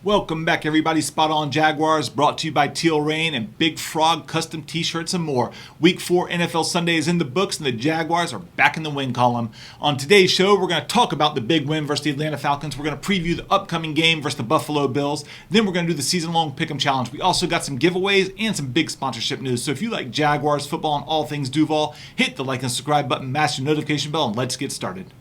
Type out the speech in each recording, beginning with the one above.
Welcome back, everybody. Spot On Jaguars, brought to you by Teal Reign and Big Frog custom t-shirts and more. Week 4 NFL Sunday is in the books, and the Jaguars are back in the win column. On today's show, we're going to talk about the big win versus the Atlanta Falcons. We're going to preview the upcoming game versus the Buffalo Bills. Then we're going to do the season-long Pick'em Challenge. We also got some giveaways and some big sponsorship news. So if you like Jaguars football and all things Duval, hit the like and subscribe button, mash your notification bell, and let's get started.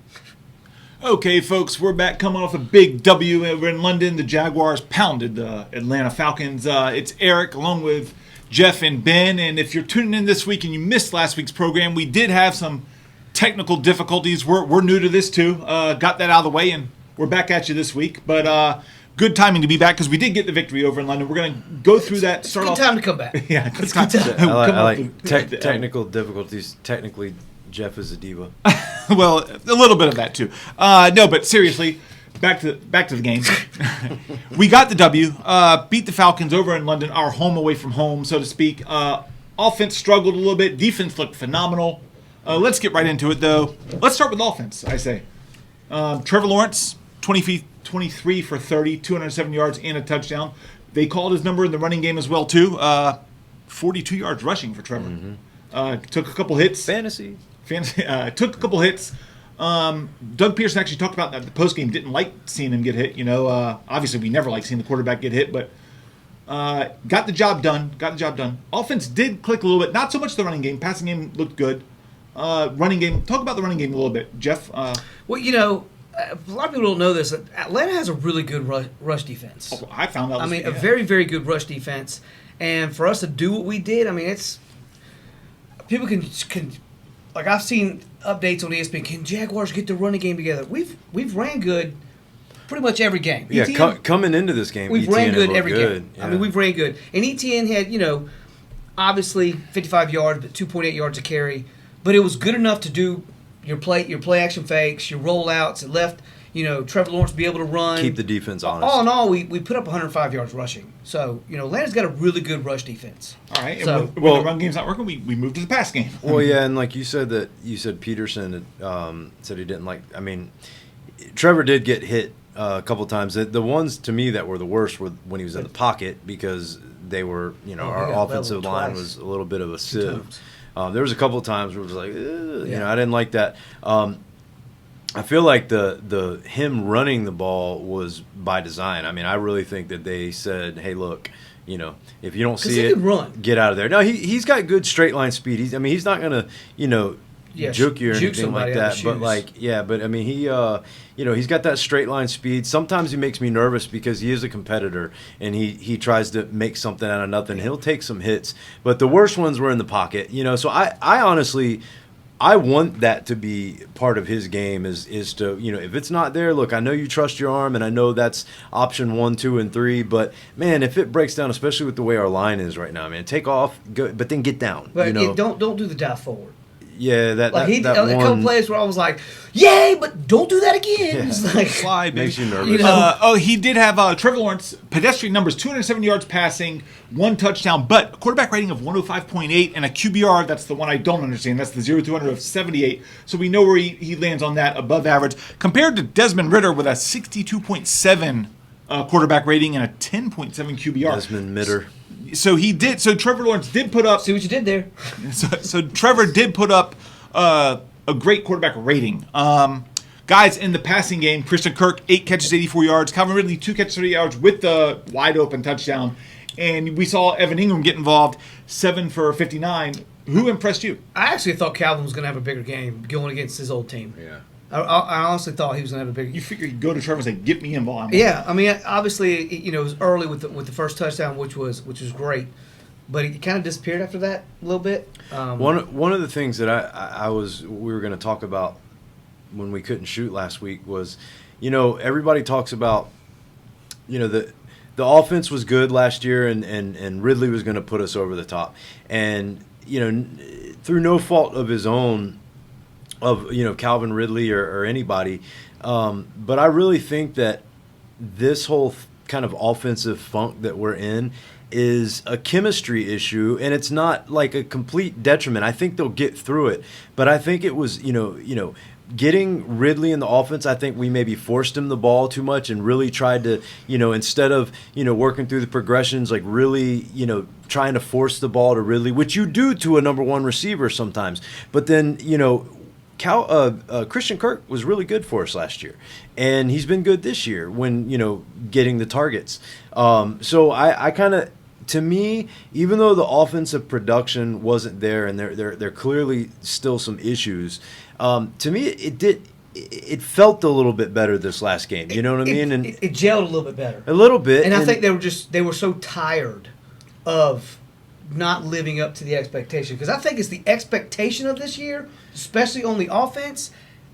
Okay, folks, we're back coming off a big W over in London. The Jaguars pounded the Atlanta Falcons. It's Eric along with Jeff and Ben. And if you're tuning in this week and you missed last week's program, we did have some technical difficulties. We're new to this too. Got that out of the way, and we're back at you this week. But good timing to be back because we did get the victory over in London. We're going to go through that. Good time to come back. Yeah, good time. I like technical difficulties. Technically, Jeff is a diva. Well, a little bit of that too. No, but seriously, back to the game. We got the W. Beat the Falcons over in London, our home away from home, so to speak. Offense struggled a little bit. Defense looked phenomenal. Let's get right into it, though. Let's start with offense, I say. Trevor Lawrence, 23 for 30, 207 yards and a touchdown. They called his number in the running game as well, too. 42 yards rushing for Trevor. Mm-hmm. Took a couple hits. Fantasy. Took a couple hits. Doug Pearson actually talked about that the postgame didn't like seeing him get hit. Obviously we never like seeing the quarterback get hit, but got the job done. Offense did click a little bit. Not so much the running game. Passing game looked good. Running game. Talk about the running game a little bit, Jeff. Well, a lot of people don't know this. Atlanta has a really good rush defense. Oh, I found out. A very, very good rush defense. And for us to do what we did, it's people can like I've seen updates on ESPN. Can Jaguars get the running game together? We've ran good pretty much every game. Yeah, coming into this game, we've ran good every game. Yeah. We've ran good. And ETN had, obviously 55 yards, but 2.8 yards a carry. But it was good enough to do your play action fakes, your rollouts. It left Trevor Lawrence be able to run. Keep the defense honest. All in all, we put up 105 yards rushing. So, Atlanta's got a really good rush defense. All right. So, and when the run game's not working, we moved to the pass game. Well, yeah, and like you said Peterson said he didn't like – Trevor did get hit a couple times. The ones to me that were the worst were when he was in the pocket because they were – our offensive line was a little bit of a sieve. There was a couple of times where it was like, I didn't like that. I feel like the him running the ball was by design. I really think that they said, "Hey, look, if you don't see it, get out of there." No, he's got good straight line speed. He's not gonna, juke you or anything like that. But he's got that straight line speed. Sometimes he makes me nervous because he is a competitor and he tries to make something out of nothing. He'll take some hits, but the worst ones were in the pocket. So I honestly. I want that to be part of his game is to, if it's not there, look, I know you trust your arm and I know that's option 1, 2, and 3, but man, if it breaks down, especially with the way our line is right now, man, take off, go, but then get down. But don't do the dive forward. Yeah, that a couple plays where I was like, "Yay!" but don't do that again. Yeah. It's like slide makes you nervous. He did have Trevor Lawrence pedestrian numbers: 207 yards passing, 1 touchdown, but a quarterback rating of 105.8 and a QBR. That's the one I don't understand. That's the 0-200 of 78. So we know where he lands on that, above average, compared to Desmond Ridder with a 62.7 quarterback rating and a 10.7 QBR. Desmond Ridder. So Trevor Lawrence did put up. See what you did there. So Trevor did put up a great quarterback rating. Guys, in the passing game, Christian Kirk, 8 catches, 84 yards. Calvin Ridley, 2 catches, 30 yards with the wide open touchdown. And we saw Evan Ingram get involved, 7 for 59. Who impressed you? I actually thought Calvin was going to have a bigger game going against his old team. Yeah. I honestly thought he was going to have a bigger. You figure you'd go to Trevor and say, "Get me involved." Yeah, obviously, it was early with the first touchdown, which was great, but he kind of disappeared after that a little bit. One of the things that we were going to talk about when we couldn't shoot last week was, everybody talks about, the offense was good last year and Ridley was going to put us over the top, and through no fault of his own. Of Calvin Ridley or anybody, but I really think that this whole kind of offensive funk that we're in is a chemistry issue, and it's not like a complete detriment. I think they'll get through it, but I think it was, getting Ridley in the offense, I think we maybe forced him the ball too much and really tried to, instead of, working through the progressions, like really, trying to force the ball to Ridley, which you do to a number one receiver sometimes. But then, Christian Kirk was really good for us last year, and he's been good this year when, getting the targets. So I kind of, to me, even though the offensive production wasn't there, and there clearly still some issues, to me it felt a little bit better this last game. You know what I mean? And it gelled a little bit better. A little bit. And I think they were so tired of not living up to the expectation, because I think it's the expectation of this year, especially on the offense,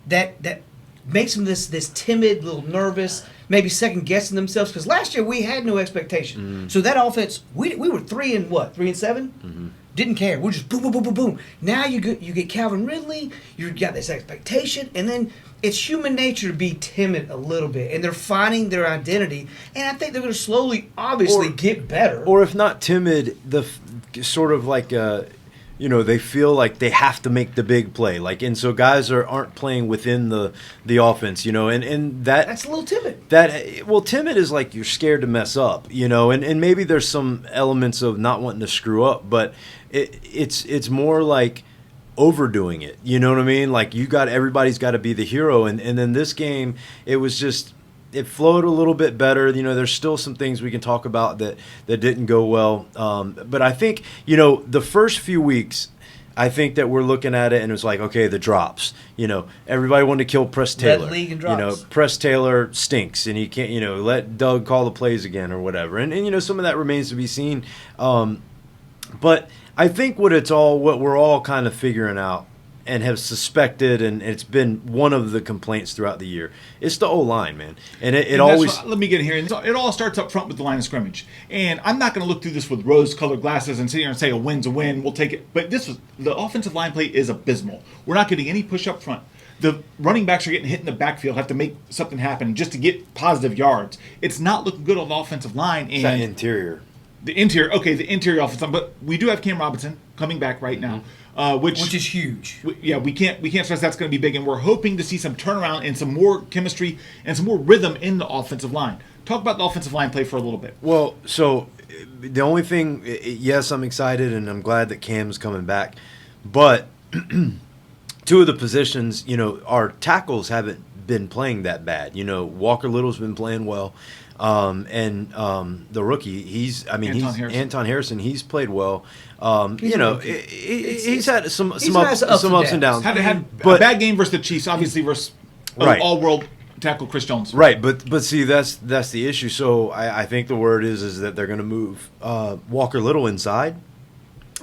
that makes them this timid, little nervous, maybe second guessing themselves. Because last year we had no expectation, so that offense we were 3-7. Mm-hmm. Didn't care. We're just boom, boom, boom, boom, boom. Now you get Calvin Ridley. You got this expectation, and then it's human nature to be timid a little bit, and they're finding their identity. And I think they're going to slowly, obviously, get better. Or if not timid, the sort of like they feel like they have to make the big play, and so guys aren't playing within the offense, and that's a little timid. Timid is like you're scared to mess up, and maybe there's some elements of not wanting to screw up, but it's more like overdoing it. You know what I mean? Like everybody's got to be the hero, and then this game it was just. It flowed a little bit better. There's still some things we can talk about that didn't go well. But I think, the first few weeks, I think that we're looking at it and it's like, okay, the drops. Everybody wanted to kill Press Taylor. That league and drops. Press Taylor stinks and he can't, let Doug call the plays again or whatever. And some of that remains to be seen. But I think what we're all kind of figuring out and have suspected, and it's been one of the complaints throughout the year. It's the O-line, man. And it always... Let me get in here. It all starts up front with the line of scrimmage. And I'm not going to look through this with rose-colored glasses and sit here and say a win's a win, we'll take it. But the offensive line play is abysmal. We're not getting any push up front. The running backs are getting hit in the backfield, have to make something happen just to get positive yards. It's not looking good on the offensive line. And that interior. The interior offensive line. But we do have Cam Robinson coming back right now. Which is huge. We can't stress that's going to be big, and we're hoping to see some turnaround and some more chemistry and some more rhythm in the offensive line. Talk about the offensive line play for a little bit. Well, so the only thing, yes, I'm excited and I'm glad that Cam's coming back, but two of the positions, our tackles haven't been playing that bad. Walker Little's been playing well. And the rookie, Anton Harrison, he's played well. He's had some ups and downs. Had a bad game versus the Chiefs, obviously versus all-world tackle Chris Jones. Right, but see, that's the issue. So I think the word is that they're going to move Walker Little inside.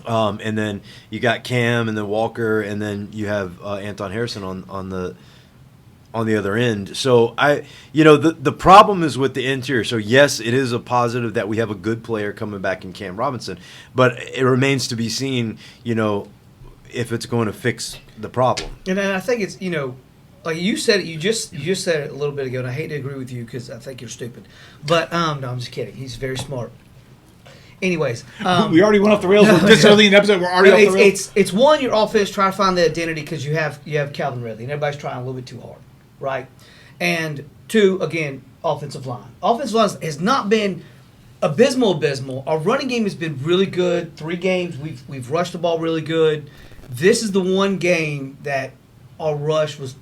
And then you got Cam and then Walker, and then you have Anton Harrison on the other end. So the problem is with the interior. So yes, it is a positive that we have a good player coming back in Cam Robinson, but it remains to be seen, if it's going to fix the problem. And I think it's, like you said it, you just said it a little bit ago, and I hate to agree with you because I think you're stupid. But no, I'm just kidding. He's very smart. Anyways, we already went off the rails. This early in the episode, we're already off the rails. It's one, your offense trying to find the identity because you have Calvin Ridley, and everybody's trying a little bit too hard. Right, and two, again, offensive line. Offensive line has not been abysmal. Our running game has been really good. 3 games, we've rushed the ball really good. This is the one game that our rush was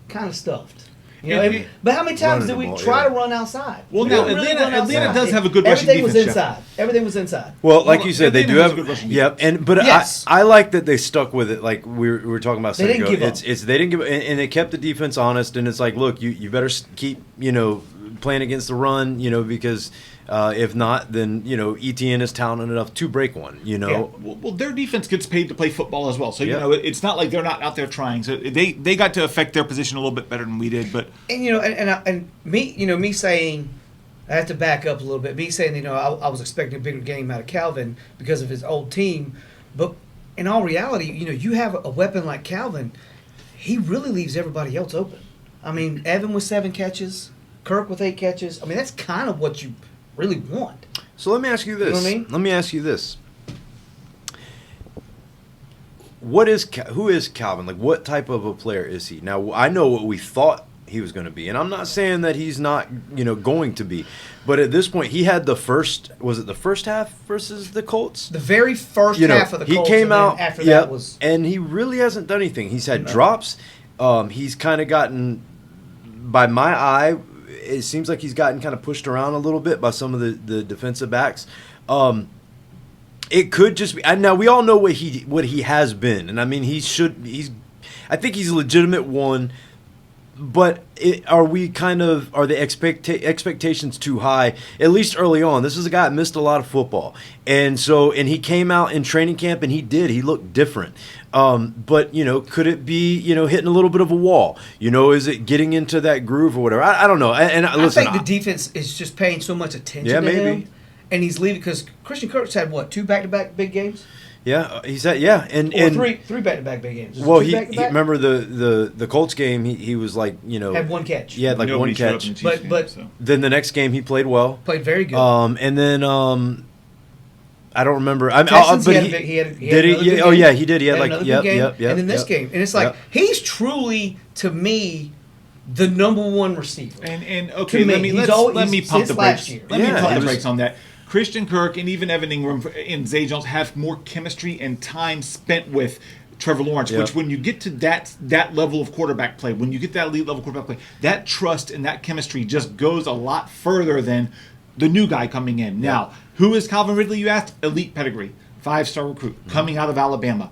kind of stuffed. But how many times did we try to run outside? Well, now Atlanta does have a good rushing defense. Everything was inside. Well, like you said, they do have a good rushing defense. Yep, but yes. I like that they stuck with it. Like we were talking about a second ago. They didn't give up, and they kept the defense honest. And it's like, look, you better keep playing against the run, because if not, then ETN is talented enough to break one. Yeah. Well, their defense gets paid to play football as well, so it's not like they're not out there trying. So they got to affect their position a little bit better than we did. But me saying, I have to back up a little bit. Me saying, I was expecting a bigger game out of Calvin because of his old team, but in all reality, you have a weapon like Calvin, he really leaves everybody else open. I mean, Evan with 7 catches, Kirk with 8 catches. I mean, that's kind of what you really want. So let me ask you this. You know what I mean? Let me ask you this. Who is Calvin? Like, what type of a player is he? Now, I know what we thought he was going to be, and I'm not saying that he's not, going to be. But at this point, he had the first half versus the Colts? The very first half of the Colts. He came out after that was, and he really hasn't done anything. He's had drops. He's kind of gotten, by my eye, it seems like he's gotten kind of pushed around a little bit by some of the defensive backs. It could just be. And now we all know what he has been, and I mean I think he's a legitimate one. But are the expectations too high? At least early on, this is a guy that missed a lot of football, and he came out in training camp and he looked different. But could it be hitting a little bit of a wall? Is it getting into that groove or whatever? I don't know. And listen, I think the defense is just paying so much attention to maybe. him, and he's leaving because Christian Kirk's had what, 2 back-to-back big games? Yeah, he's at and three back-to-back big games. Well, he remember the Colts game. He was like had 1 catch. He had like Nobody 1 catch. But then the next game he played well. Played very good. And then I don't remember. Texans, but he had did he? Oh yeah, he did. He had like yep. And then this game, and it's like he's truly to me the number 1 receiver. And okay, let me pump the brakes. Let me pump the brakes on that. Christian Kirk and even Evan Ingram and Zay Jones have more chemistry and time spent with Trevor Lawrence, which when you get to that level of quarterback play, when you get that elite level quarterback play, that trust and that chemistry just goes a lot further than the new guy coming in. Now, who is Calvin Ridley, you asked? Elite pedigree, 5-star recruit, coming out of Alabama.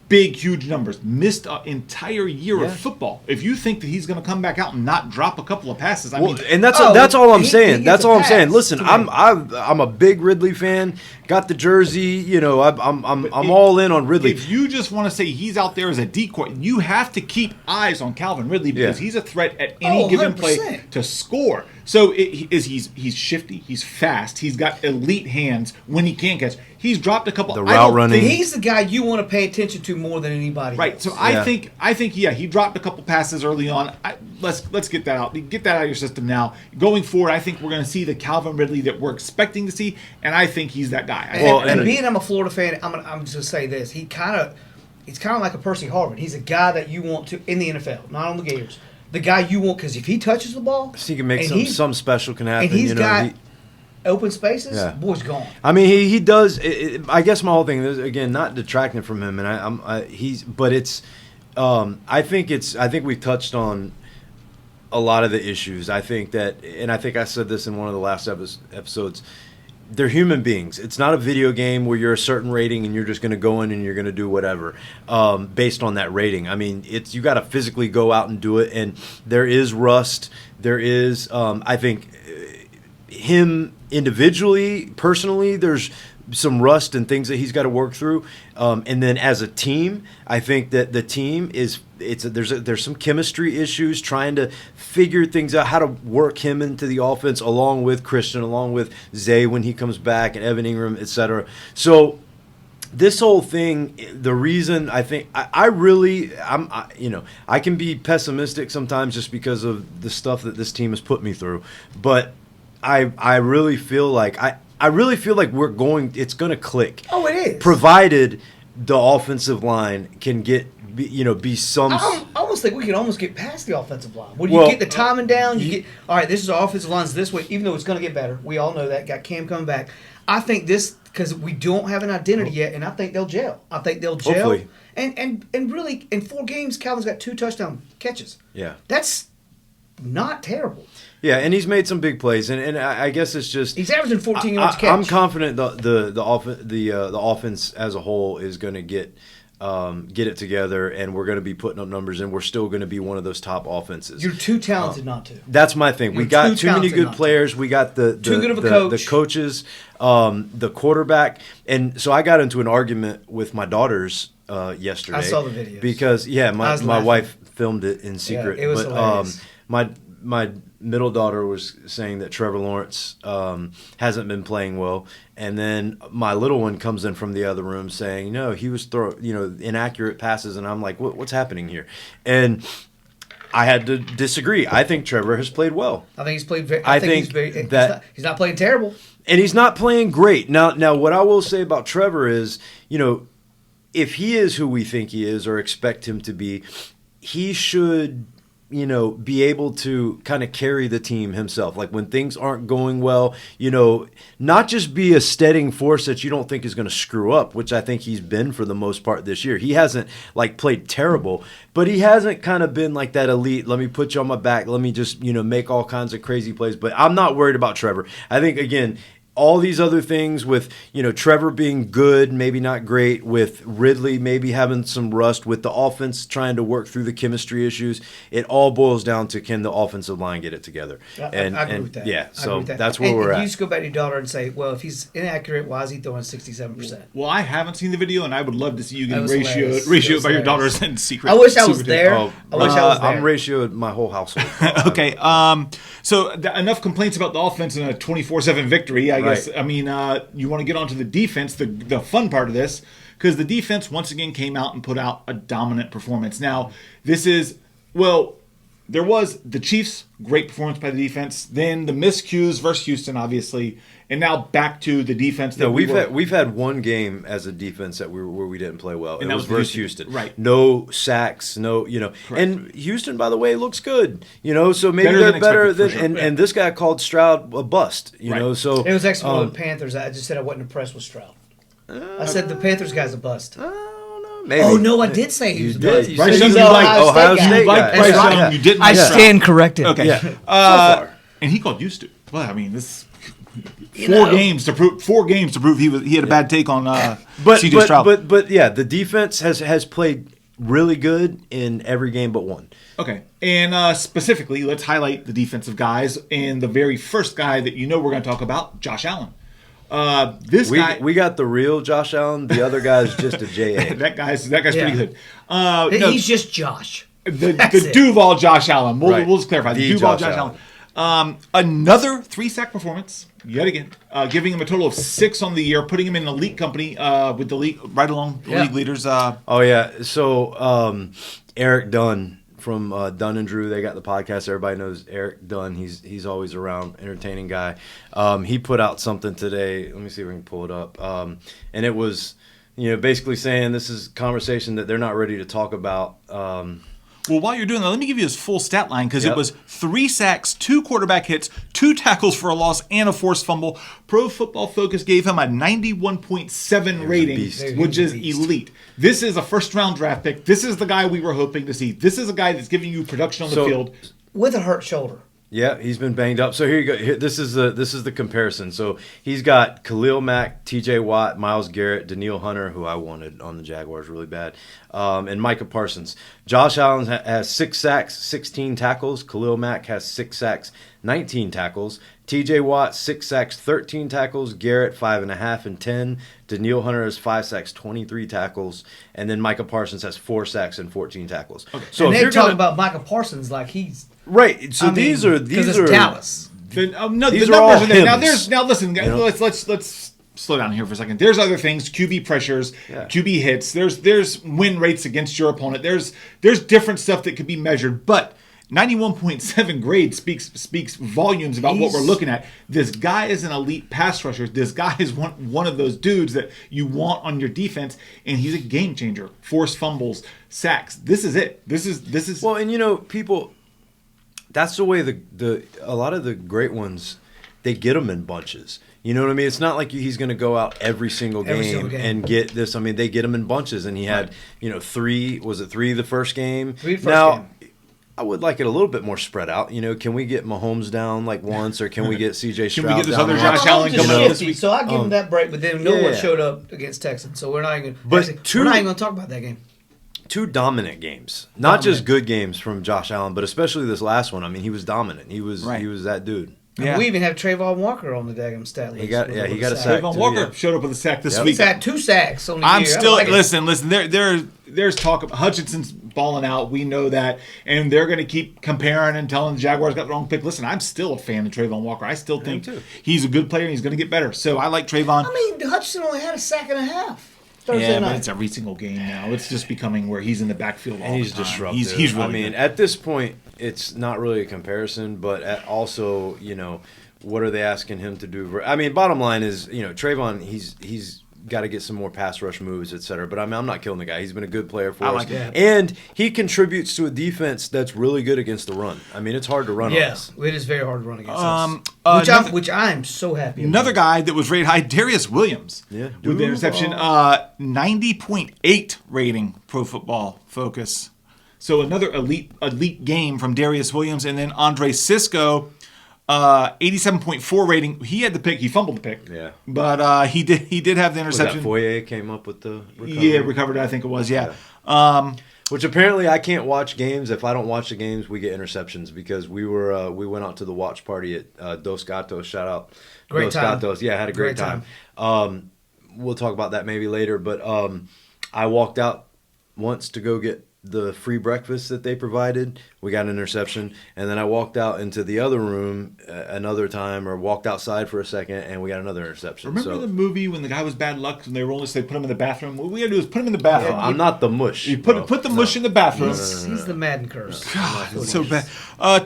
Big, huge numbers. Missed an entire year of football. If you think that he's going to come back out and not drop a couple of passes, I mean, and that's all I'm saying. That's all I'm saying. Listen, I'm a big Ridley fan. Got the jersey. I'm all in on Ridley. If you just want to say he's out there as a decoy, you have to keep eyes on Calvin Ridley because he's a threat at any given play to score. So he's shifty, he's fast, he's got elite hands when he can catch. He's dropped a couple. The route running. He's the guy you want to pay attention to more than anybody. Right. else. So I think he dropped a couple passes early on. Let's get that out. Get that out of your system now. Going forward, I think we're going to see the Calvin Ridley that we're expecting to see, and I think he's that guy. And being I'm a Florida fan, I'm just going to say this. He's kind of like a Percy Harvin. He's a guy that you want to in the NFL, not on the Gators. The guy you want, because if he touches the ball, he can make some special can happen. And he's got open spaces. Boy's gone. I mean, he does. I guess my whole thing is, again, not detracting from him, and I think we've touched on a lot of the issues. I think that, and I think I said this in one of the last episodes. They're human beings. It's not a video game where you're a certain rating and you're just going to go in and you're going to do whatever based on that rating. I mean, you got to physically go out and do it, and there is rust. There is, I think, him individually, personally, there's some rust and things that he's got to work through. And then as a team, I think that the team there's some chemistry issues trying to figure things out, how to work him into the offense along with Christian, along with Zay when he comes back, and Evan Ingram, etc. So this whole thing, the reason I think I can be pessimistic sometimes just because of the stuff that this team has put me through, but I really feel like it's going to click. Oh, it is. Provided the offensive line can be some. I almost think we can almost get past the offensive line. When you get the timing down, you get all right. This is our offensive line's this way, even though it's going to get better. We all know that. Got Cam coming back. I think this because we don't have an identity yet, and I think they'll gel. Hopefully. And really in 4 games, Calvin's got 2 touchdown catches. Yeah, that's not terrible. Yeah, and he's made some big plays, and I guess it's just he's averaging 14 yards catch. I'm confident the offense as a whole is going to get it together, and we're going to be putting up numbers, and we're still going to be one of those top offenses. You're too talented not to. That's my thing. We got too many good players. We got too good of a coach. The coaches, the quarterback, and so I got into an argument with my daughters yesterday. I saw the videos because my wife filmed it in secret. Yeah, it was hilarious. My middle daughter was saying that Trevor Lawrence hasn't been playing well, and then my little one comes in from the other room saying, "No, he was throwing inaccurate passes," and I'm like, "What's happening here?" And I had to disagree. I think Trevor has played well. I think he's played. He's not playing terrible. And he's not playing great. Now, what I will say about Trevor is, if he is who we think he is or expect him to be, he should, be able to kind of carry the team himself. Like when things aren't going well, not just be a steadying force that you don't think is going to screw up, which I think he's been for the most part this year. He hasn't played terrible, but he hasn't kind of been like that elite, let me put you on my back, let me just, make all kinds of crazy plays. But I'm not worried about Trevor. I think, again, all these other things with, Trevor being good, maybe not great, with Ridley maybe having some rust, with the offense trying to work through the chemistry issues, it all boils down to, can the offensive line get it together? I agree with that. Yeah, I agree with that. That's where we're at. You just go back to your daughter and say, well, if he's inaccurate, why is he throwing 67%? Well, I haven't seen the video, and I would love to see you getting hilarious. ratioed by your daughters in secret. I wish I was there. Oh, I wish I was there. I'm ratioed my whole household. Okay, so enough complaints about the offense in a 24-7 victory, I guess. I mean, you want to get onto the defense, the fun part of this, because the defense once again came out and put out a dominant performance. Now, this is, there was the Chiefs, great performance by the defense, then the miscues versus Houston, obviously, and now back to the defense. That we've had one game as a defense where we didn't play well. And it that was versus Houston. Right. No sacks, and Houston, by the way, looks good. So maybe Better they're than better expected, than. for sure. And this guy called Stroud a bust. So It was actually one of the Panthers. I just said I wasn't impressed with Stroud. I said the Panthers guy's a bust. Maybe. Oh, no, I did say he was a bust. You Bryce said Young, he's you like Ohio guy. State You like guy. Bryce That's Young, right. you didn't I like Stroud. stand corrected. Okay. Yeah. So far. And he called used to. Well, I mean, this four games to prove he had a bad take on CJ Stroud. But yeah, the defense has played really good in every game but one. Okay, and specifically, let's highlight the defensive guys. And the very first guy that we're going to talk about, Josh Allen. We got the real Josh Allen. The other guy's just a JA. that guy's pretty good. He's just Josh. The Duval Josh Allen. We'll just clarify. The Duval Josh Josh Allen. Another 3-sack performance, yet again, giving him a total of 6 on the year, putting him in elite company with the league, right along the league leaders. So Eric Dunn from Dunn and Drew, they got the podcast. Everybody knows Eric Dunn. He's always around, entertaining guy. He put out something today. Let me see if we can pull it up. And it was, basically saying this is conversation that they're not ready to talk about. Well, while you're doing that, let me give you his full stat line, because it was 3 sacks, 2 quarterback hits, 2 tackles for a loss, and a forced fumble. Pro Football Focus gave him a 91.7 rating, which is elite. This is a first-round draft pick. This is the guy we were hoping to see. This is a guy that's giving you production on the field. With a hurt shoulder. Yeah, he's been banged up. So here you go. This is the comparison. So he's got Khalil Mack, T.J. Watt, Myles Garrett, Daniil Hunter, who I wanted on the Jaguars really bad, and Micah Parsons. Josh Allen has 6 sacks, 16 tackles. Khalil Mack has 6 sacks, 19 tackles. T.J. Watt, 6 sacks, 13 tackles. Garrett, 5.5 and 10. Daniil Hunter has 5 sacks, 23 tackles. And then Micah Parsons has 4 sacks and 14 tackles. Okay. So and if they're you're talking gonna, about Micah Parsons like he's... Right. So these are Dallas. The These numbers are all are there. hymns. Now listen, let's slow down here for a second. There's other things, QB pressures, QB hits. There's win rates against your opponent. There's different stuff that could be measured, but 91.7 grade speaks volumes about what we're looking at. This guy is an elite pass rusher. This guy is one of those dudes that you want on your defense, and he's a game changer. Forced fumbles, sacks. This is it. This is well, and people. That's the way a lot of the great ones, they get them in bunches. You know what I mean? It's not like he's going to go out every single game and get this. I mean, they get them in bunches, and he had 3. Was it 3 the first game? 3 first game. Game. I would like it a little bit more spread out. Can we get Mahomes down like once, or can we get CJ Stroud Can we get this down other once? Josh Allen coming up this week? So I give him that break, but then no one showed up against Texans, so we're not even. We're not even going to talk about that game. 2 dominant games, not just good games from Josh Allen, but especially this last one. I mean, he was dominant. He was that dude. Yeah. We even have Trayvon Walker on the daggum stat list. He got a sack. Trayvon Walker showed up with a sack this week. He's had 2 sacks on the year. I'm still listen. There's talk of Hutchinson's balling out. We know that, and they're going to keep comparing and telling the Jaguars got the wrong pick. Listen, I'm still a fan of Trayvon Walker. I still think he's a good player and he's going to get better. So I like Trayvon. I mean, Hutchinson only had a sack and a half. Thursday night. But it's every single game now. It's just becoming where he's in the backfield all he's the time. Disruptive. He's really good. At this point, it's not really a comparison, but also, what are they asking him to do? I mean, bottom line is, Trayvon, he's got to get some more pass rush moves, et cetera. But I mean, I'm not killing the guy. He's been a good player for us. that. And he contributes to a defense that's really good against the run. I mean, it's hard to run on us. It is very hard to run against us. Which I'm so happy about. Another guy that was rated high, Darius Williams. Yeah. With the interception. 90.8 rating, Pro Football Focus. So another elite game from Darius Williams. And then Andre Sisco, 87.4 rating. He had the pick. He fumbled the pick. Yeah. But he did have the interception. Was that Foye came up with the recovery? Yeah, recovered, I think it was, yeah. Which apparently I can't watch games. If I don't watch the games, we get interceptions because we went out to the watch party at Dos Gatos. Shout out Great Dos time. Gatos. Yeah, had a great time. We'll talk about that maybe later. But I walked out once to go get the free breakfast that they provided. We got an interception, and then I walked out into the other room another time, or walked outside for a second, and we got another interception. Remember the movie when the guy was bad luck and they put him in the bathroom? What we got to do is put him in the bathroom. I'm not the mush. You put the mush in the bathroom. He's the Madden curse. God, it's so bad.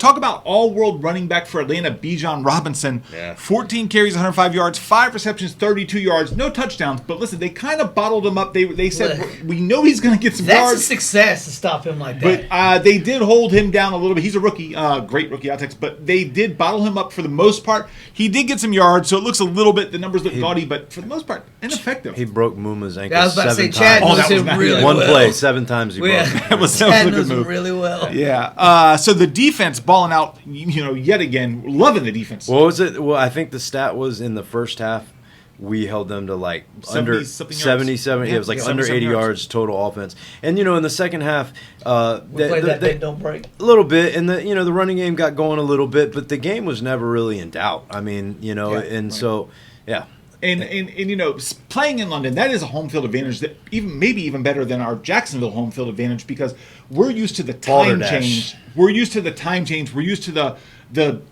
Talk about all-world running back for Atlanta, Bijan Robinson. Yeah. 14 carries, 105 yards, 5 receptions, 32 yards, no touchdowns. But listen, they kind of bottled him up. They said, we know he's going to get some That's yards. a success to stop him like that. But they did hold him down a little bit. He's a rookie, great rookie outtakes, but they did bottle him up for the most part. He did get some yards, so it looks a little bit, the numbers look gaudy, but for the most part, ineffective. He broke Muma's ankle I was about to say, 7 Chad times. knows him really One well. play, 7 times he broke. That was a Chad good knows him move. really well. Yeah. So the defense balling out, yet again, loving the defense. What was it? Well, I think the stat was in the first half, we held them to like 70 under something yards. 77. Yeah, It was like yeah, under 77 80 yards total offense. And in the second half, We played that bend, don't break. a little bit, and the running game got going a little bit, but the game was never really in doubt. I mean, so yeah. And playing in London, that is a home field advantage that maybe even better than our Jacksonville home field advantage because we're used to the time change. We're used to the time change. We're used to the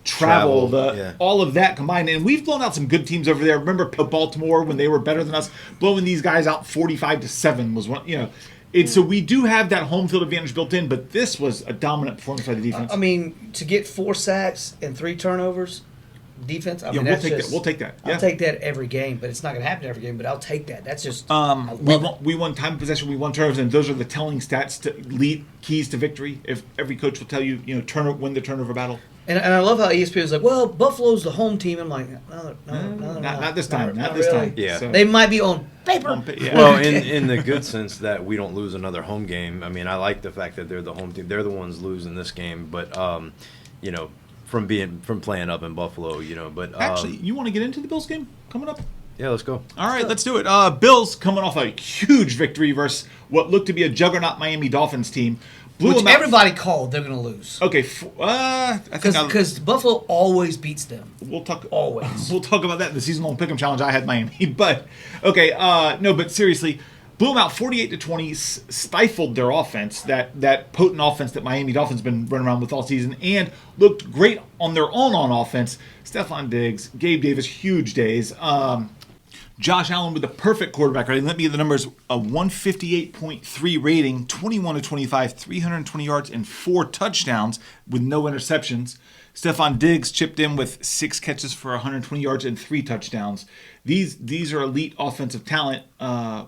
travel, all of that combined. And we've blown out some good teams over there. Remember Baltimore when they were better than us, blowing these guys out 45-7 was one. And so we do have that home field advantage built in, but this was a dominant performance by the defense. I mean, to get 4 sacks and 3 turnovers, defense. I mean, we'll take that. We'll take that. I'll take that every game, but it's not going to happen every game. But I'll take that. That's just. We won time of possession. We won turnovers, and those are the telling stats to lead keys to victory. If every coach will tell you, win the turnover battle. And I love how ESPN is like, well, Buffalo's the home team. I'm like, no, not this time. Not this really. time. Yeah. So. They might be on paper. Well, in the good sense that we don't lose another home game. I mean, I like the fact that they're the home team. They're the ones losing this game, but from playing up in Buffalo, but Actually, you want to get into the Bills game coming up? yeah, let's go. All right, let's do it. Bills coming off a huge victory versus what looked to be a juggernaut Miami Dolphins team. Which everybody called they're going to lose. Okay, I think Because Buffalo always beats them. we'll talk. Always. We'll talk about that in the season-long pick'em challenge. I had Miami, but okay, but seriously, blew them out 48-20, stifled their offense, that potent offense that Miami Dolphins been running around with all season, and looked great on their own on offense. Stephon Diggs, Gabe Davis, huge days. Josh Allen with the perfect quarterback rating. Let me get the numbers. A 158.3 rating, 21-25, 320 yards, and 4 touchdowns with no interceptions. Stephon Diggs chipped in with 6 catches for 120 yards and 3 touchdowns. These are elite offensive talent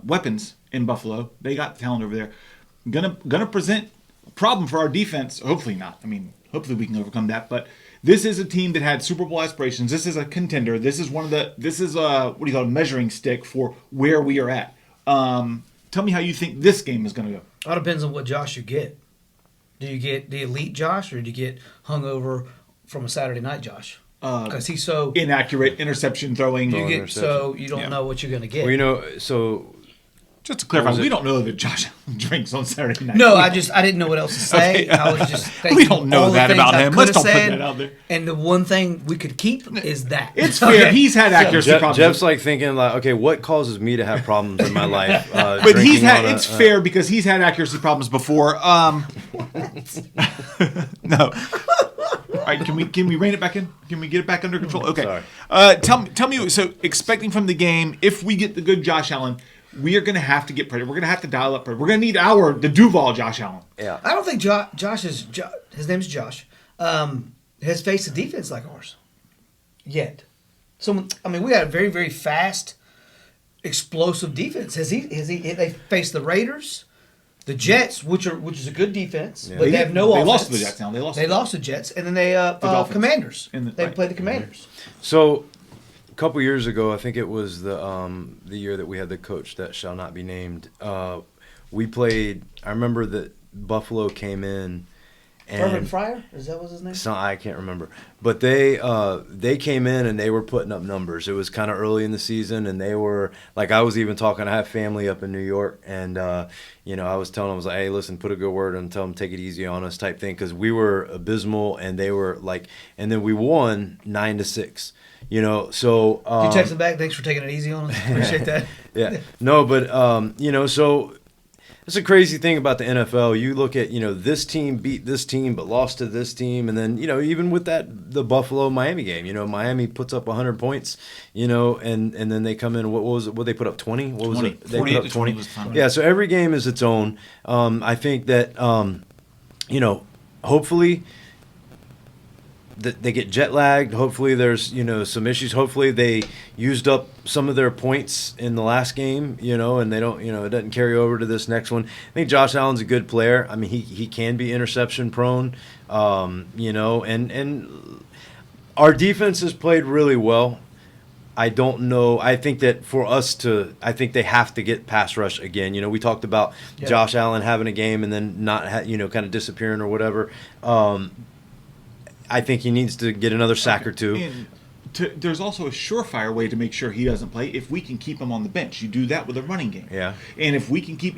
weapons in Buffalo. They got the talent over there. Gonna present a problem for our defense. Hopefully not. I mean, hopefully we can overcome that. But this is a team that had Super Bowl aspirations. This is a contender. This is a measuring stick for where we are at. Tell me how you think this game is going to go. All depends on what Josh you get. Do you get the elite Josh, or do you get hungover from a Saturday night Josh? Because he's so inaccurate, interception throwing. you don't know what you're going to get. Well, so just to clarify, we don't know that Josh drinks on Saturday night. No, I didn't know what else to say. Okay. I was just thinking We don't know all the that things about I him. could Let's have don't put said, that out there. And the one thing we could keep is that. It's fair. He's had accuracy problems. Jeff's like thinking like, okay, what causes me to have problems in my life? But drinking it's fair because he's had accuracy problems before. No. All right, can we rein it back in? Can we get it back under control? Okay. Sorry. Tell me. So, expecting from the game, if we get the good Josh Allen, we are going to have to get pressure. We're going to have to dial up pressure. We're going to need the Duval Josh Allen. Yeah. I don't think Josh is his name's Josh. Has faced a defense like ours. yet. We got a very, very fast, explosive defense. They faced the Raiders, the Jets, which is a good defense, but they have no offense. They lost to the Jets now. They lost to the Jets, and then they Commanders. They played the Commanders. So, a couple years ago, I think it was the year that we had the coach that shall not be named. We played. I remember that Buffalo came in. Urban Fryer? Is that was his name? I can't remember. But they came in and they were putting up numbers. It was kind of early in the season, and they were like, I was even talking. I have family up in New York, and I was telling them, I was like, hey, listen, put a good word and tell them take it easy on us type thing, because we were abysmal, and they were like, and then we won 9-6. So you text them back. Thanks for taking it easy on us. Appreciate that. Yeah. No, but so. It's a crazy thing about the NFL. You look at, this team beat this team but lost to this team. And then, even with the Buffalo-Miami game, Miami puts up 100 points, and then they come in. What was it? What they put up, 20? What was 20. it? They put up 20. Was Yeah, so every game is its own. I think that, hopefully they get jet lagged. Hopefully there's, some issues. Hopefully they used up some of their points in the last game, and they don't, it doesn't carry over to this next one. I think Josh Allen's a good player. I mean, he can be interception prone, and our defense has played really well. I don't know. I think that for us I think they have to get pass rush again. We talked about Josh Allen having a game and then not, kind of disappearing or whatever. I think he needs to get another sack or two. And there's also a surefire way to make sure he doesn't play if we can keep him on the bench. You do that with a running game. Yeah. And if we can keep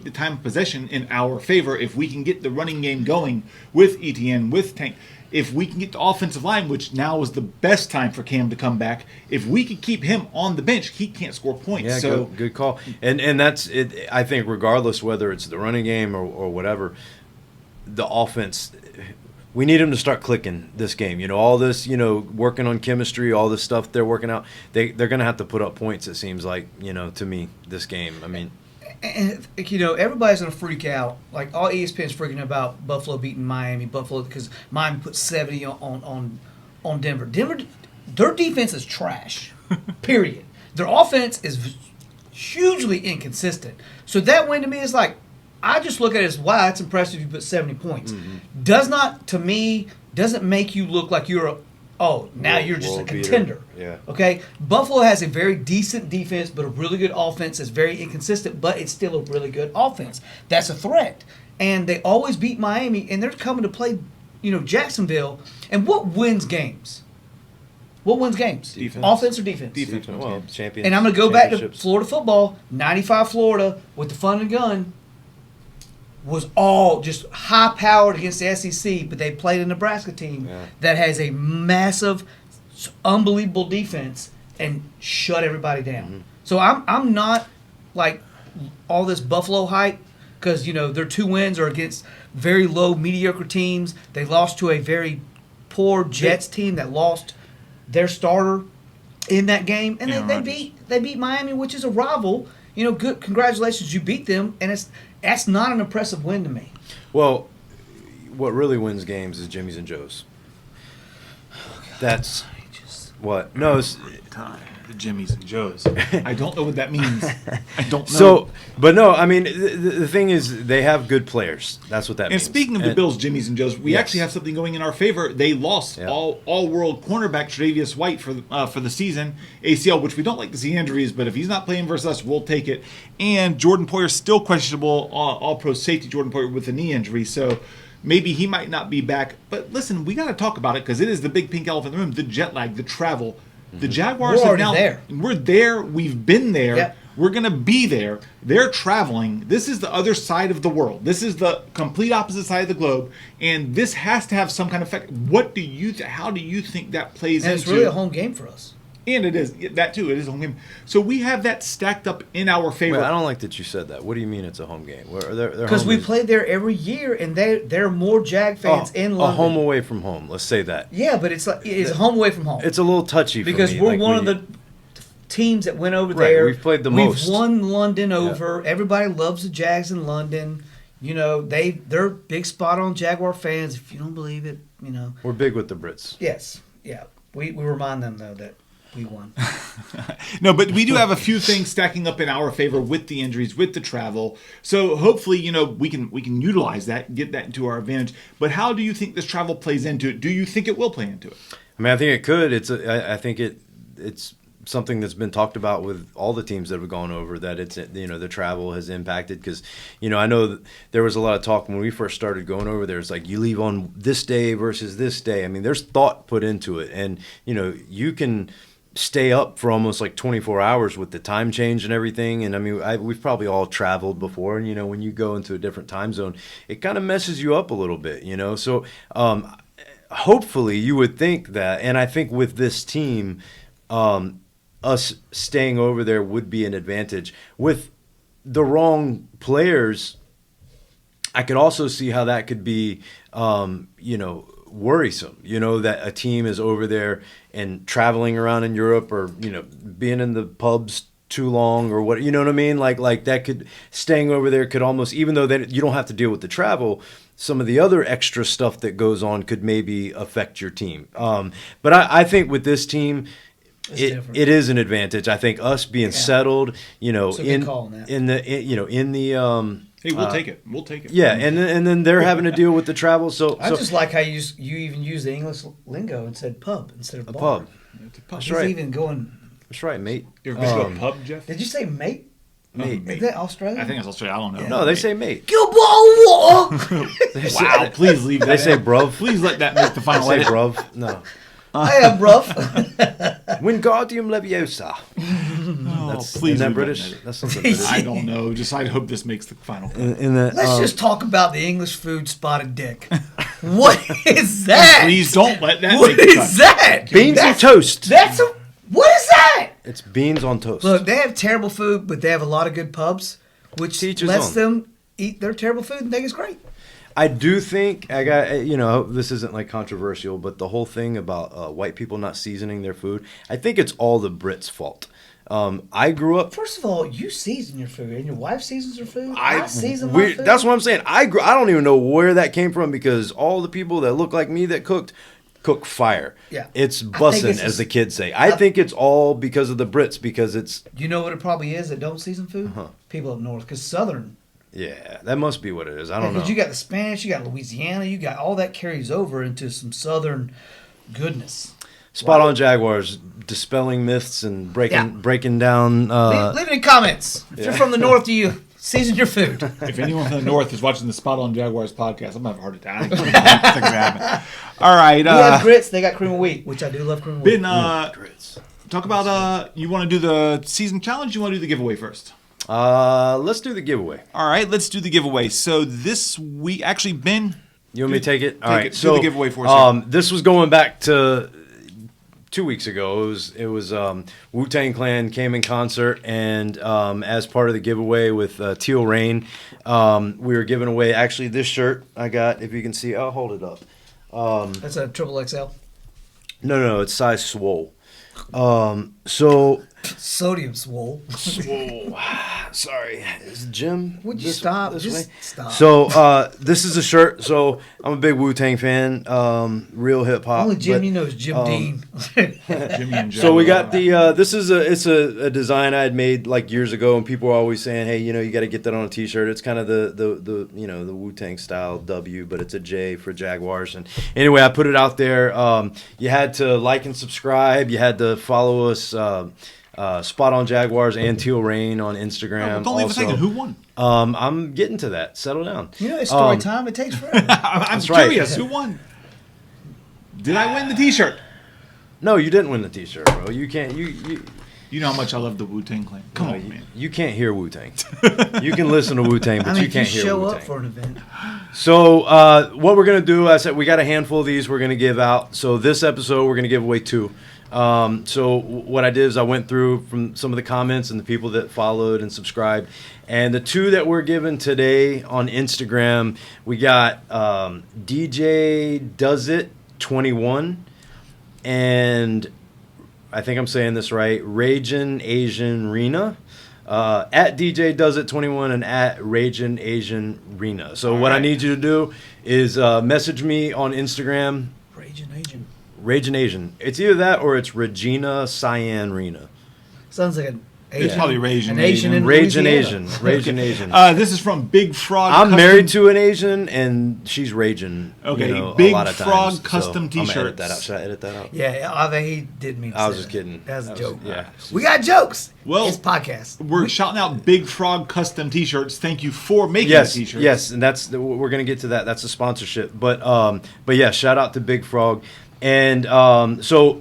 the time of possession in our favor, if we can get the running game going with ETN, with Tank, if we can get the offensive line, which now is the best time for Cam to come back, if we can keep him on the bench, he can't score points. Yeah, so good call. And that's it. I think regardless whether it's the running game or whatever, the offense. We need them to start clicking this game. All this, working on chemistry, all this stuff they're working out. They're going to have to put up points, it seems like, to me, this game. I mean. And, everybody's going to freak out. Like, all ESPN's freaking about Buffalo beating Miami. Because Miami put 70 on Denver. Their defense is trash, period. Their offense is hugely inconsistent. So that win to me is like, I just look at it as, wow, that's impressive you put 70 points. Mm-hmm. Doesn't make you look like you're you're just a contender. Yeah. Okay? Buffalo has a very decent defense, but a really good offense that's very inconsistent, but it's still a really good offense. That's a threat. And they always beat Miami, and they're coming to play, Jacksonville. And what wins games? Defense. Offense or defense? Defense. Well, champions. And I'm going to go back to Florida football, 95 Florida with the fun and gun. Was all just high-powered against the SEC, but they played a Nebraska team that has a massive, unbelievable defense and shut everybody down. Mm-hmm. So I'm not like all this Buffalo hype because, their 2 wins are against very low, mediocre teams. They lost to a very poor Jets team that lost their starter in that game, and they beat Miami, which is a rival. Good. Congratulations, you beat them, and that's not an impressive win to me. Well, what really wins games is Jimmy's and Joe's. That's what. No, it's time. The Jimmy's and Joe's. I don't know what that means. I don't know. So, but no, I mean, the thing is, they have good players. That's what that means. And speaking of the Bills, Jimmy's and Joe's, we actually have something going in our favor. They lost all-world cornerback Tre'Davious White for the season, ACL, which we don't like to see injuries, but if he's not playing versus us, we'll take it. And Jordan Poyer's still questionable, all-pro safety Jordan Poyer with a knee injury, so maybe he might not be back. But listen, we got to talk about it because it is the big pink elephant in the room, the jet lag, the travel. The Jaguars we're are already now there. We're there. We've been there. Yep. We're going to be there. They're traveling. This is the other side of the world. This is the complete opposite side of the globe, and this has to have some kind of effect. What do you? How do you think that plays and into? It's really a home game for us. And it is that too. It is a home game. So we have that stacked up in our favor. Wait, I don't like that you said that. What do you mean it's a home game? Because we play there every year, and there are more Jag fans in London. A home away from home. Let's say that. Yeah, but it's a home away from home. It's a little touchy because for me. We're one of the teams that went over right, there. We've played the most. We've won London over. Yeah. Everybody loves the Jags in London. They're big spot on Jaguar fans. If you don't believe it, We're big with the Brits. Yes, yeah. We remind them though that we won. No, but we do have a few things stacking up in our favor with the injuries, with the travel. So hopefully, we can utilize that, get that into our advantage. But how do you think this travel plays into it? Do you think it will play into it? I mean, I think it could. I think it's something that's been talked about with all the teams that have gone over, that it's, the travel has impacted, because I know that there was a lot of talk when we first started going over there. It's like, you leave on this day versus this day. I mean, there's thought put into it, and you can stay up for almost like 24 hours with the time change and everything. And I mean, we've probably all traveled before, and when you go into a different time zone, it kind of messes you up a little bit, so hopefully you would think that, and I think with this team, us staying over there would be an advantage. With the wrong players, I could also see how that could be, worrisome. That a team is over there and traveling around in Europe, or being in the pubs too long, or what, you know what I mean? Like that could, staying over there could almost, even though you don't have to deal with the travel, some of the other extra stuff that goes on could maybe affect your team. But I think with this team, it is an advantage. I think us being settled, in the hey, we'll take it. We'll take it. Yeah, and then they're having to deal with the travel. So I just like how you even use the English lingo and said pub instead of a bar. pub. It's a pub. He's even going. That's right, mate. You ever been to a pub, Jeff? Did you say mate? Mate. Is that Australian? I think it's Australia. I don't know. Yeah. No, they say mate. Gilboa water. Wow, please leave that. They say in. bruv. Please let that make the final They say edit. bruv. No. I am rough. Wingardium Leviosa. Please. Isn't that leave British? that in. That's something British. I don't know. I hope this makes the final cut. Let's just talk about the English food spotted dick. What is that? Please don't let that What make the cut. is that? Beans and toast. What is that? It's beans on toast. Look, they have terrible food, but they have a lot of good pubs, which To each his lets own. them eat their terrible food and think it's great. I do think this isn't like controversial, but the whole thing about white people not seasoning their food, I think it's all the Brits' fault. I grew up. First of all, you season your food, and your wife seasons her food. I season my food. That's what I'm saying. I don't even know where that came from, because all the people that look like me that cook fire. Yeah. It's bussin', as the kids say. I think it's all because of the Brits, because it's. You know what it probably is that don't season food? People up north, because Southern. Yeah, that must be what it is. I don't know. Because you got the Spanish, you got Louisiana, you got all that carries over into some Southern goodness. Spot on Jaguars, dispelling myths and breaking down. Leave it in comments. If you're from the north, do you season your food? If anyone from the north is watching the Spot on Jaguars podcast, I'm going to have a heart attack. Things are happening. All right. We have grits. They got cream of wheat, which I do love cream of wheat. Grits. Talk about, you want to do the season challenge? You want to do the giveaway first? Let's do the giveaway. All right, let's do the giveaway. So this week, actually, Ben, you want me to take it? All right, do the giveaway for us. This was going back to 2 weeks ago. It was Wu-Tang Clan came in concert, and as part of the giveaway with Teal Reign, we were giving away actually this shirt I got. If you can see, I'll hold it up. That's a XXL. No, it's size swole. So Sodium swole. sorry, is Jim? Would you stop? This Just way? stop. So this is a shirt. So I'm a big Wu-Tang fan. Real hip hop. Only Jim you know is Jim Dean. Jimmy and Joe. So we got the this is a design I had made like years ago, and people were always saying, hey, you got to get that on a t-shirt. It's kind of the Wu-Tang style W, but it's a J for Jaguars. And anyway, I put it out there. You had to like and subscribe. You had to follow us. Spot on Jaguars and Teal Reign on Instagram. Don't leave a second. Who won? I'm getting to that. Settle down. It's story time. It takes forever. I'm curious. Who won? Did I win the T-shirt? No, you didn't win the T-shirt, bro. You can't. You know how much I love the Wu-Tang Clan. Come on, man. You can't hear Wu-Tang. You can listen to Wu-Tang, but you can't hear show Wu-Tang. up for an event. So what we're gonna do? I said we got a handful of these we're gonna give out. So this episode we're gonna give away 2. So what I did is I went through from some of the comments and the people that followed and subscribed, and the 2 that we're giving today on Instagram, we got DJ Does It 21, and I think I'm saying this right, Ragin' Asian Rena, at DJ Does It 21 and at Ragin' Asian Rena. So what I need you to do is message me on Instagram. Raging Asian. Raging Asian. It's either that or it's Regina Cyan Rena. Sounds like an Asian. It's probably Raging An Asian in Raging Louisiana. Asian. Raging Asian. This is from Big Frog. I'm married to an Asian, and she's raging. Okay, you know, Big a lot of Frog times, custom I'm gonna T-shirts. edit that out. Should I edit that out? Yeah, he did mean to I say was just that. kidding. That was a joke. Yeah. We got jokes. Well, it's podcast. We're shouting out Big Frog custom T-shirts. Thank you for making Yes, the T-shirts. yes, and we're gonna get to that. That's a sponsorship, but yeah, shout out to Big Frog, and so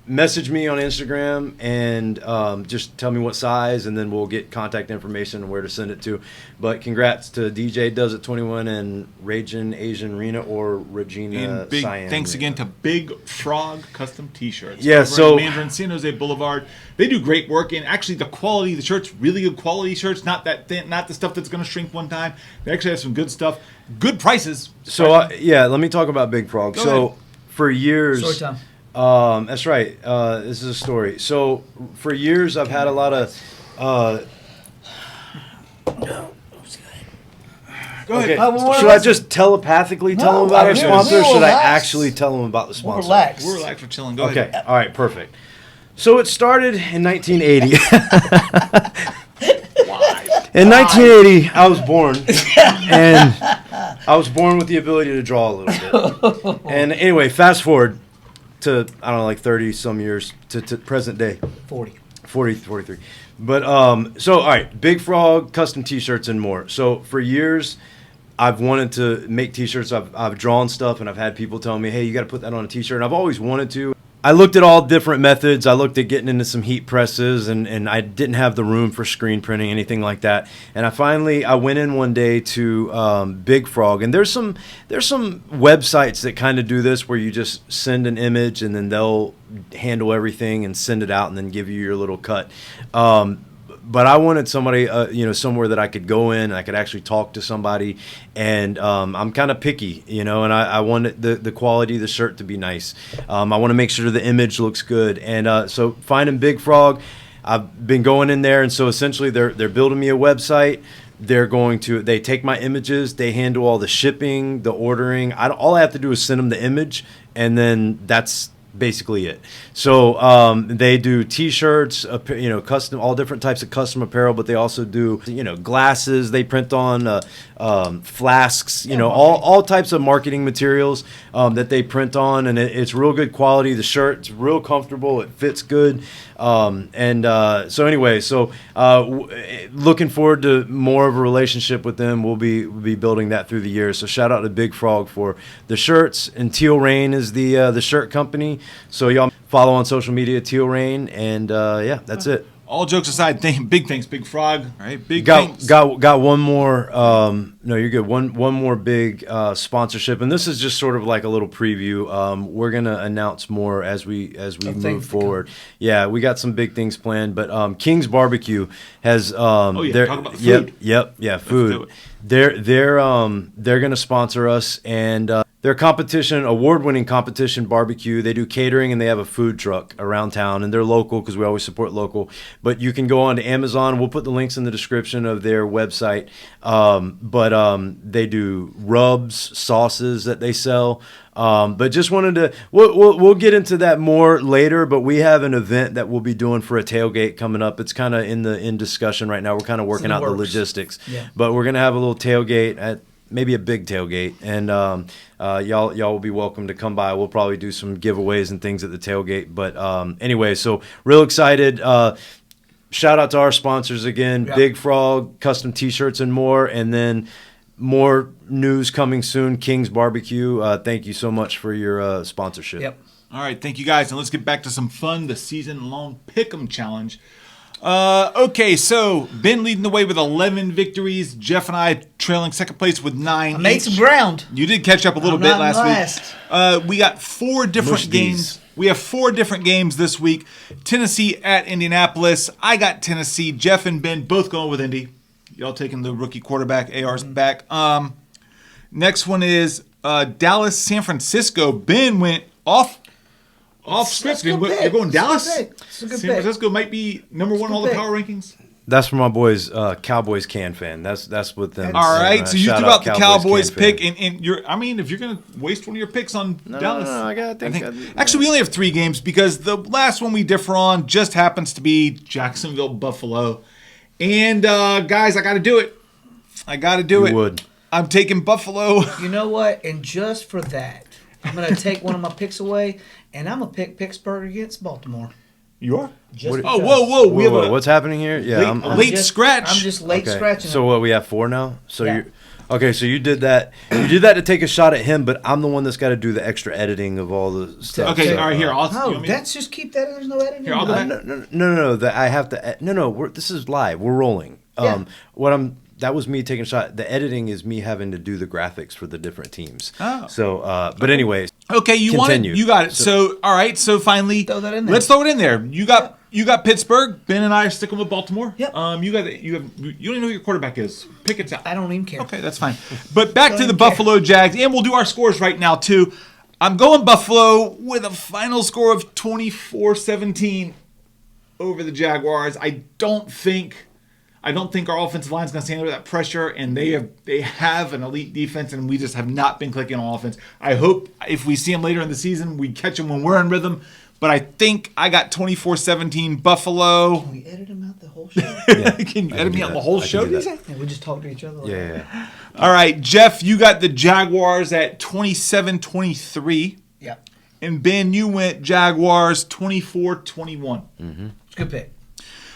message me on Instagram and just tell me what size, and then we'll get contact information and where to send it to. But congrats to DJ Does It 21 and Raging Asian Rena or Regina And big Cyan thanks Rena. again to Big Frog Custom T-shirts. Yeah, over so- in Mandarin, San Jose Boulevard. They do great work, and actually the quality of the shirts, really good quality shirts. Not that thin, not the stuff that's going to shrink one time. They actually have some good stuff, good prices. So yeah, let me talk about Big Frog. Go so ahead. for years, Story time. That's right. This is a story. So for years, I've had a lot of. Go ahead. Okay. Should I just telepathically tell them about our we're sponsor, or should I relaxed. actually tell them about the We'll sponsor? relax. We're relaxed for chilling. Go Okay. ahead. All right. Perfect. So it started in 1980. In 1980, I was born, and I was born with the ability to draw a little bit. And anyway, fast forward to, I don't know, like 30 some years to present day. 40. 43. But so all right, Big Frog custom T-shirts and more. So for years, I've wanted to make T-shirts. I've drawn stuff, and I've had people tell me, "Hey, you got to put that on a T-shirt." And I've always wanted to. I looked at all different methods. I looked at getting into some heat presses, and I didn't have the room for screen printing, anything like that. And I went in one day to Big Frog, and there's some websites that kind of do this where you just send an image and then they'll handle everything and send it out and then give you your little cut. But I wanted somebody, somewhere that I could go in, I could actually talk to somebody, and I'm kind of picky, and I wanted the quality of the shirt to be nice. I want to make sure the image looks good, and so finding Big Frog, I've been going in there, and so essentially they're building me a website. They take my images, they handle all the shipping, the ordering. All I have to do is send them the image, and then that's basically it. So they do T-shirts, custom, all different types of custom apparel, but they also do, glasses. They print on flasks, all types of marketing materials that they print on, and it's real good quality. The shirt, it's real comfortable. It fits good. So anyway, looking forward to more of a relationship with them. We'll be building that through the years. So shout out to Big Frog for the shirts, and Teal Reign is the shirt company. So y'all follow on social media, Teal Reign, and yeah, that's it. All jokes aside, big thanks, Big Frog. All right, big Got thanks. got one more. No, you're good. One more big sponsorship, and this is just sort of like a little preview. We're gonna announce more as we move forward. Yeah, we got some big things planned, but KINGS BBQ has talk about the food. Yep, food. They're gonna sponsor us, and their competition, award-winning competition barbecue. They do catering, and they have a food truck around town, and they're local because we always support local. But you can go on to Amazon. We'll put the links in the description of their website. But they do rubs, sauces that they sell. But just wanted to, we'll get into that more later, but we have an event that we'll be doing for a tailgate coming up. It's kind of in discussion right now. We're kind of working out the logistics, but we're going to have a little tailgate at maybe a big tailgate, and y'all will be welcome to come by. We'll probably do some giveaways and things at the tailgate. But anyway, so real excited. Shout out to our sponsors again, Big Frog, custom T-shirts and more, and then more news coming soon, KINGS BBQ. Thank you so much for your sponsorship. Yep. All right, thank you guys, and let's get back to some fun, the season-long Pick'em Challenge. Okay, so Ben leading the way with 11 victories. Jeff and I trailing second place with 9. I made some ground. You did catch up a little bit last week. We got 4 different games. We have 4 different games this week. Tennessee at Indianapolis. I got Tennessee. Jeff and Ben both going with Indy. Y'all taking the rookie quarterback. AR's back. Next one is Dallas, San Francisco. Ben went off script. You're going Dallas? It's a good San pick. Francisco might be number 1 on all the power rankings. That's for my boys, Cowboys can fan. That's what them. All right, so you shout threw out the Cowboys can fan. pick, and if you're gonna waste one of your picks on Dallas, No, I gotta think. Actually, we only have 3 games because the last one we differ on just happens to be Jacksonville Buffalo, and guys, I got to do it. You would. I'm taking Buffalo. You know what? And just for that, I'm going to take one of my picks away, and I'm going to pick Pittsburgh against Baltimore. You are? Just Oh, because. whoa! What's happening here? Yeah, late scratch. I'm just late okay. scratching. So what? We have 4 now. So Yeah. you. Okay, so you did that. You did that to take a shot at him, but I'm the one that's got to do the extra editing of all the stuff. Okay, So, all right, here. No, that's just keep that. There's no editing. Here, I'll do that. No. That I have to. No. This is live. We're rolling. Yeah. That was me taking a shot. The editing is me having to do the graphics for the different teams. Oh. So, but anyways. Okay, you Continue. want it. You got it. So, all right. So finally, Throw that in there. let's throw it in there. You got Pittsburgh. Ben and I are sticking with Baltimore. Yep. You don't even know who your quarterback is. Pick it out. I don't even care. Okay, that's fine. But back to the Don't care. Buffalo Jags, and we'll do our scores right now too. I'm going Buffalo with a final score of 24-17 over the Jaguars. I don't think our offensive line is going to stand under that pressure, and they have an elite defense, and we just have not been clicking on offense. I hope if we see them later in the season, we catch them when we're in rhythm. But I think I got 24-17 Buffalo. Can we edit them out the whole show? Can you edit me out the whole show? do that. DJ? And we just talk to each other. Like Yeah. All right, Jeff, you got the Jaguars at 27-23. Yep. And Ben, you went Jaguars 24-21. It's a good pick.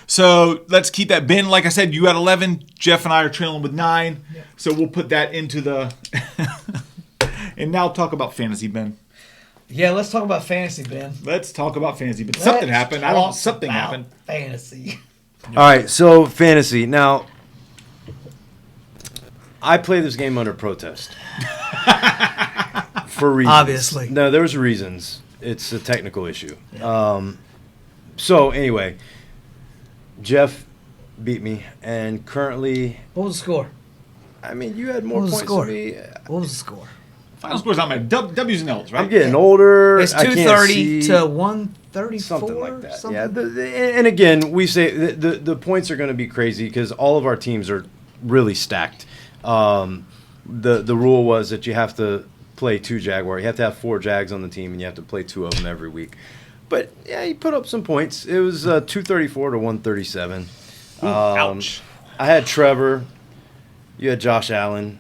So let's keep that. Ben, like I said, you had 11. Jeff and I are trailing with 9. Yeah. So we'll put that into the. And now talk about fantasy, Ben. Yeah, let's talk about fantasy, Ben. Let's talk about fantasy. But something happened. I don't know. Something happened. Fantasy. All right, so fantasy. Now, I play this game under protest. For reasons. Obviously. No, there's reasons. It's a technical issue. So, anyway, Jeff beat me, and currently, What was the score? I mean, you had more What was the points score? than me. What was the score? Final score's not my W's and L's, right? I'm getting older. It's I can't 230 see. to 134. Something like that. Something? Yeah, and again, we say the points are going to be crazy because all of our teams are really stacked. The rule was that you have to play 2 Jaguar. You have to have 4 Jags on the team, and you have to play 2 of them every week. But yeah, he put up some points. It was 234 to 137. Ouch. I had Trevor. You had Josh Allen.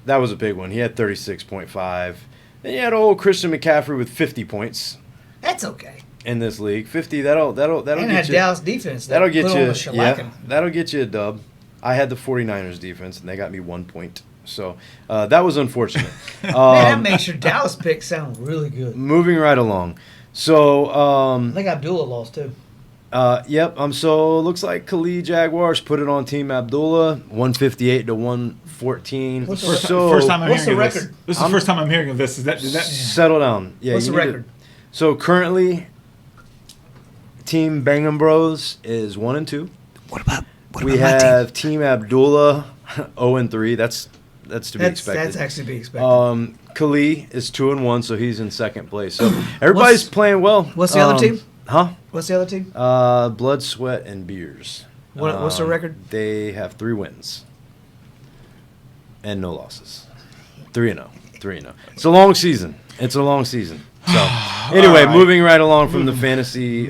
That was a big one. He had 36.5. Then you had old Christian McCaffrey with 50 points That's okay. in this league. 50. That'll And get had you. Dallas defense. That'll get put you. on the shellacking. That'll get you a dub. I had the 49ers defense, and they got me 1 point. So that was unfortunate. Man, that makes your Dallas pick sound really good. Moving right along. So, I think Abdullah lost too. yep. So it looks like Khalid Jaguars put it on Team Abdullah, 158 to 114. What's the First time I'm What's hearing the of this. record? This is the first time I'm hearing of this. Is that Settle down. Yeah. What's you the need to- record? So currently, Team Bangham Bros is 1-2. What about We have Team Abdullah 0-3. That's to be expected. That's actually to be expected. Khalid is 2-1, so he's in second place. So everybody's playing well. What's the other team? Huh? What's the other team? Blood, Sweat, and Beers. What's their record? They have 3 wins and no losses. 3-0. 3-0. It's a long season. So anyway, right. moving right along from the fantasy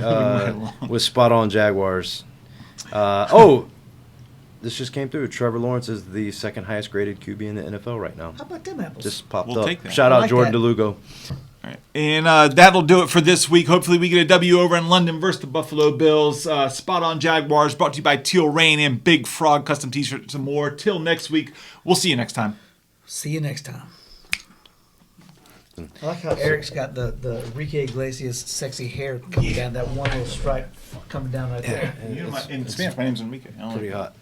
with spot on Jaguars. This just came through. Trevor Lawrence is the second highest graded QB in the NFL right now. How about them apples? Just popped We'll up. take that. Shout I out like Jordan that. DeLugo. All right. And that'll do it for this week. Hopefully we get a W over in London versus the Buffalo Bills. Spot on Jaguars brought to you by Teal Reign and Big Frog custom t-shirts and more. Till next week. We'll see you next time. See you next time. I like how Eric's got the Enrique Iglesias sexy hair coming down, that one little stripe coming down right there. In Spanish, my name's Enrique. I don't Pretty know. hot.